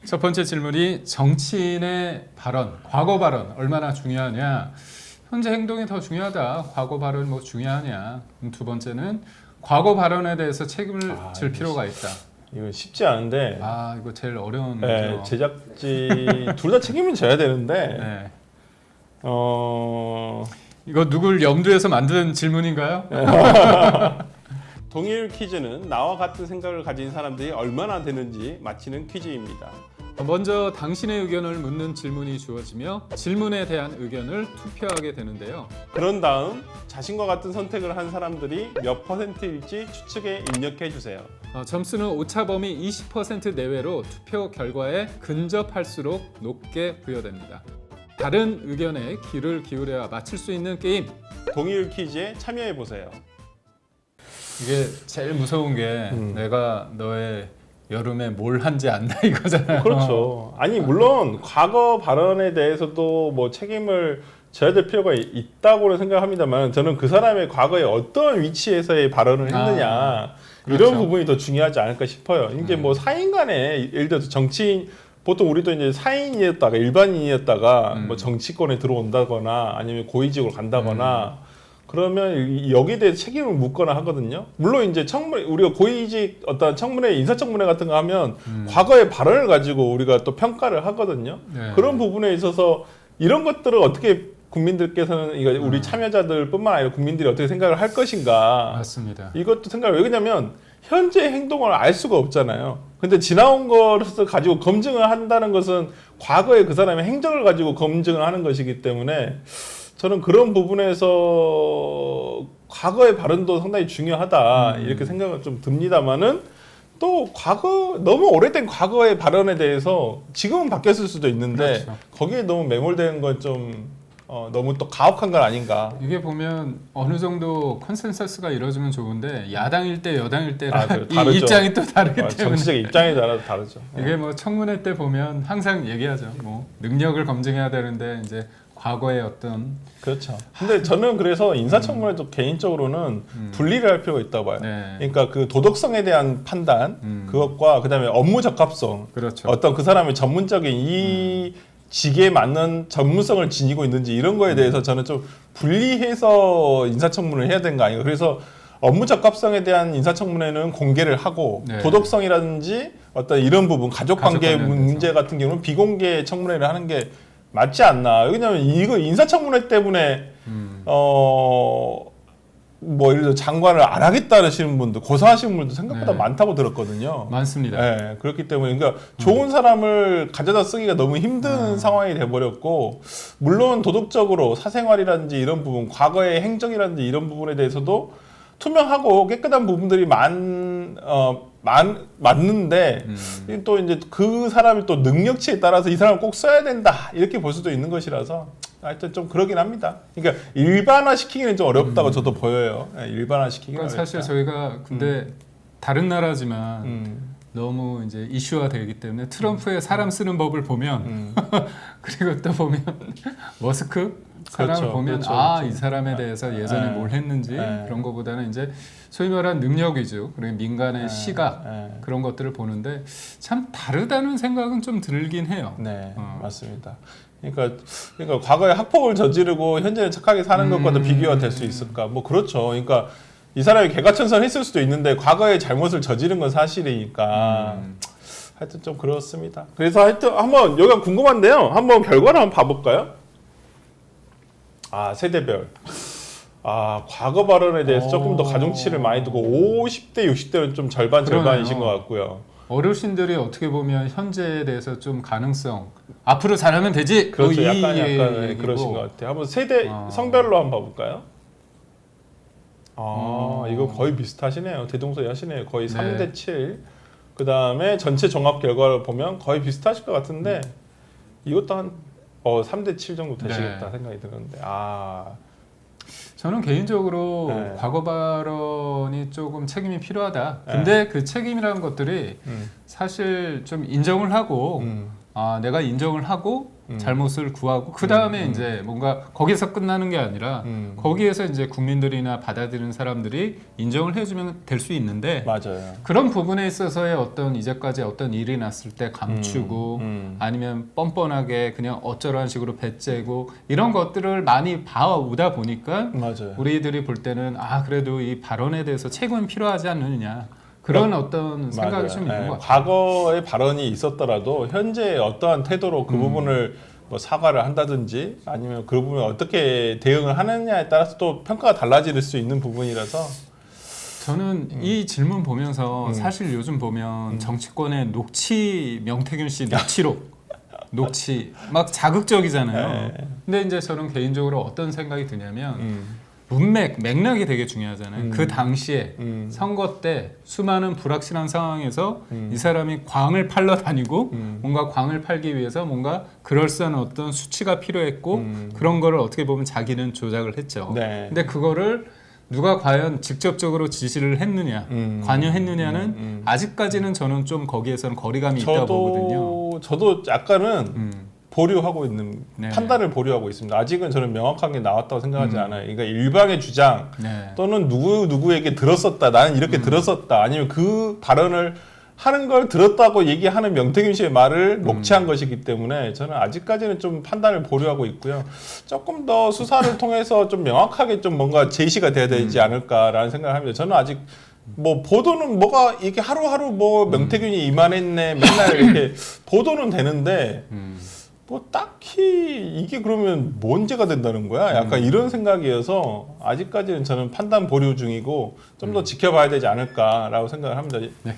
첫 번째 질문이 정치인의 발언, 과거 발언 얼마나 중요하냐? 현재 행동이 더 중요하다. 과거 발언 뭐 중요하냐? 두 번째는 과거 발언에 대해서 책임을 질 필요가 있다. 이거 쉽지 않은데. 이거 제일 어려운 네, 거죠. 제작진 둘 다 책임은 져야 되는데. 네. 어. 이거 누굴 염두에서 만든 질문인가요? 동일 퀴즈는 나와 같은 생각을 가진 사람들이 얼마나 되는지 맞히는 퀴즈입니다. 먼저 당신의 의견을 묻는 질문이 주어지며 질문에 대한 의견을 투표하게 되는데요. 그런 다음 자신과 같은 선택을 한 사람들이 몇 %일지 추측에 입력해 주세요. 점수는 오차범위 20% 내외로 투표 결과에 근접할수록 높게 부여됩니다. 다른 의견에 귀를 기울여야 맞힐 수 있는 게임. 동일 퀴즈에 참여해 보세요. 이게 제일 무서운 게 내가 너의 여름에 뭘 한지 안다 이거잖아요. 그렇죠. 아니 물론 과거 발언에 대해서도 뭐 책임을 져야 될 필요가 있다고 생각합니다만 저는 그 사람의 과거에 어떤 위치에서의 발언을 했느냐 그렇죠. 이런 부분이 더 중요하지 않을까 싶어요. 이게 뭐 사인 간에 예를 들어서 정치인 보통 우리도 이제 사인이었다가 일반인이었다가 뭐 정치권에 들어온다거나 아니면 고위직으로 간다거나 그러면 여기에 대해 책임을 묻거나 하거든요. 물론 이제 청문 우리가 고위직 어떤 청문회 인사청문회 같은 거 하면 과거의 발언을 가지고 우리가 또 평가를 하거든요. 네. 그런 부분에 있어서 이런 것들을 어떻게 국민들께서는 이거 우리 참여자들뿐만 아니라 국민들이 어떻게 생각을 할 것인가. 맞습니다. 이것도 생각을 왜냐면 현재 행동을 알 수가 없잖아요. 근데 지나온 것을 가지고 검증을 한다는 것은 과거의 그 사람의 행적을 가지고 검증을 하는 것이기 때문에 저는 그런 부분에서 과거의 발언도 상당히 중요하다 이렇게 생각을 좀 듭니다만은 또 과거 너무 오래된 과거의 발언에 대해서 지금은 바뀌었을 수도 있는데 그렇죠. 거기에 너무 매몰되는 건 좀 너무 또 가혹한 건 아닌가. 이게 보면 어느 정도 컨센서스가 이루어지면 좋은데 야당일 때 여당일 때 이 다르죠. 입장이 또 다르기 때문에 정치적 입장에 따라서 다르죠. 이게 뭐 청문회 때 보면 항상 얘기하죠. 뭐 능력을 검증해야 되는데 이제 과거의 어떤 그렇죠. 근데 저는 그래서 인사청문회도 개인적으로는 분리를 할 필요가 있다고 봐요. 네. 그러니까 그 도덕성에 대한 판단 그것과 그다음에 업무 적합성 그렇죠. 어떤 그 사람의 전문적인 이 직에 맞는 전문성을 지니고 있는지 이런 거에 대해서 저는 좀 분리해서 인사청문회를 해야 되는 거 아닌가. 그래서 업무 적합성에 대한 인사청문회는 공개를 하고 네. 도덕성이라든지 어떤 이런 부분 가족관계 문제 같은 경우는 비공개 청문회를 하는 게 맞지 않나. 왜냐하면 이거 인사청문회 때문에 뭐 예를 들어 장관을 안 하겠다 하시는 분들 고사하시는 분들도 생각보다 네. 많다고 들었거든요. 많습니다. 네, 그렇기 때문에 그러니까 좋은 사람을 가져다 쓰기가 너무 힘든 상황이 돼버렸고 물론 도덕적으로 사생활이라든지 이런 부분 과거의 행적이라든지 이런 부분에 대해서도 투명하고 깨끗한 부분들이 맞는데 또 이제 그 사람이 또 능력치에 따라서 이 사람을 꼭 써야 된다 이렇게 볼 수도 있는 것이라서 하여튼 좀 그러긴 합니다. 그러니까 일반화 시키기는 좀 어렵다고 저도 보여요. 네, 일반화 시키기는 그러니까 어렵다. 사실 저희가 근데 다른 나라지만 너무 이제 이슈화 되기 때문에 트럼프의 사람 쓰는 법을 보면 그리고 또 보면 머스크 사람을 그렇죠, 보면 그렇죠. 이 사람에 대해서 예전에 네. 뭘 했는지 네. 그런 것보다는 이제 소위 말하는 능력 위주 그리고 민간의 시각 네. 그런 것들을 보는데 참 다르다는 생각은 좀 들긴 해요. 네, 맞습니다. 그러니까 과거에 학폭을 저지르고 현재는 착하게 사는 것과도 비교가 될 수 있을까? 뭐 그렇죠. 그러니까 이 사람이 개과천선했을 수도 있는데 과거에 잘못을 저지른 건 사실이니까 하여튼 좀 그렇습니다. 그래서 하여튼 한번 여기가 궁금한데요. 한번 결과를 한번 봐볼까요? 세대별. 과거 발언에 대해서 조금 더 가중치를 많이 두고 50대, 60대는 좀 절반이신 것 같고요. 어르신들이 어떻게 보면 현재에 대해서 좀 가능성 앞으로 잘하면 되지. 그렇죠. 이 약간 얘기고. 그러신 것 같아요. 한번 세대 성별로 한번 봐볼까요? 이거 거의 비슷하시네요. 대동소이 하시네요. 거의 3대 7. 그 다음에 전체 종합 결과를 보면 거의 비슷하실 것 같은데 이것도 한 3대 7 정도 되시겠다 생각이 드는데 저는 개인적으로 네. 과거 발언이 조금 책임이 필요하다. 근데 그 책임이라는 것들이 사실 좀 인정을 하고 내가 인정을 하고 잘못을 구하고 그 다음에 이제 뭔가 거기서 끝나는 게 아니라 거기에서 이제 국민들이나 받아들이는 사람들이 인정을 해주면 될 수 있는데 맞아요. 그런 부분에 있어서의 어떤 이제까지 어떤 일이 났을 때 감추고 아니면 뻔뻔하게 그냥 어쩌라는 식으로 배째고 이런 것들을 많이 봐오다 보니까 맞아요. 우리들이 볼 때는 아 그래도 이 발언에 대해서 책임이 필요하지 않느냐 그런 어떤 생각이 맞아요. 좀 있는 네, 것 같아요. 과거의 발언이 있었더라도 현재 어떠한 태도로 그 부분을 뭐 사과를 한다든지 아니면 그 부분을 어떻게 대응을 하느냐에 따라서 또 평가가 달라질 수 있는 부분이라서 저는 이 질문 보면서 사실 요즘 보면 정치권의 녹취 명태균 씨 녹취록 녹취 막 자극적이잖아요. 근데 이제 저는 개인적으로 어떤 생각이 드냐면 맥락이 되게 중요하잖아요. 그 당시에 선거 때 수많은 불확실한 상황에서 이 사람이 광을 팔러 다니고 뭔가 광을 팔기 위해서 뭔가 그럴싸한 어떤 수치가 필요했고 그런 거를 어떻게 보면 자기는 조작을 했죠. 네. 근데 그거를 누가 과연 직접적으로 지시를 했느냐, 관여했느냐는 아직까지는 저는 좀 거기에서는 거리감이 있다고 보거든요. 저도 약간은 보류하고 있는 네. 판단을 보류하고 있습니다. 아직은 저는 명확하게 나왔다고 생각하지 않아요. 그러니까 일방의 주장 네. 또는 누구에게 들었었다. 나는 이렇게 들었었다. 아니면 그 발언을 하는 걸 들었다고 얘기하는 명태균 씨의 말을 녹취한 것이기 때문에 저는 아직까지는 좀 판단을 보류하고 있고요. 조금 더 수사를 통해서 좀 명확하게 좀 뭔가 제시가 돼야 되지 않을까라는 생각을 합니다. 저는 아직 뭐 보도는 뭐가 이게 하루하루 뭐 명태균이 이만했네 맨날 이렇게 보도는 되는데 뭐 딱히 이게 그러면 뭔죄가 된다는 거야? 약간 이런 생각이어서 아직까지는 저는 판단 보류 중이고 좀 더 지켜봐야 되지 않을까라고 생각을 합니다. 네.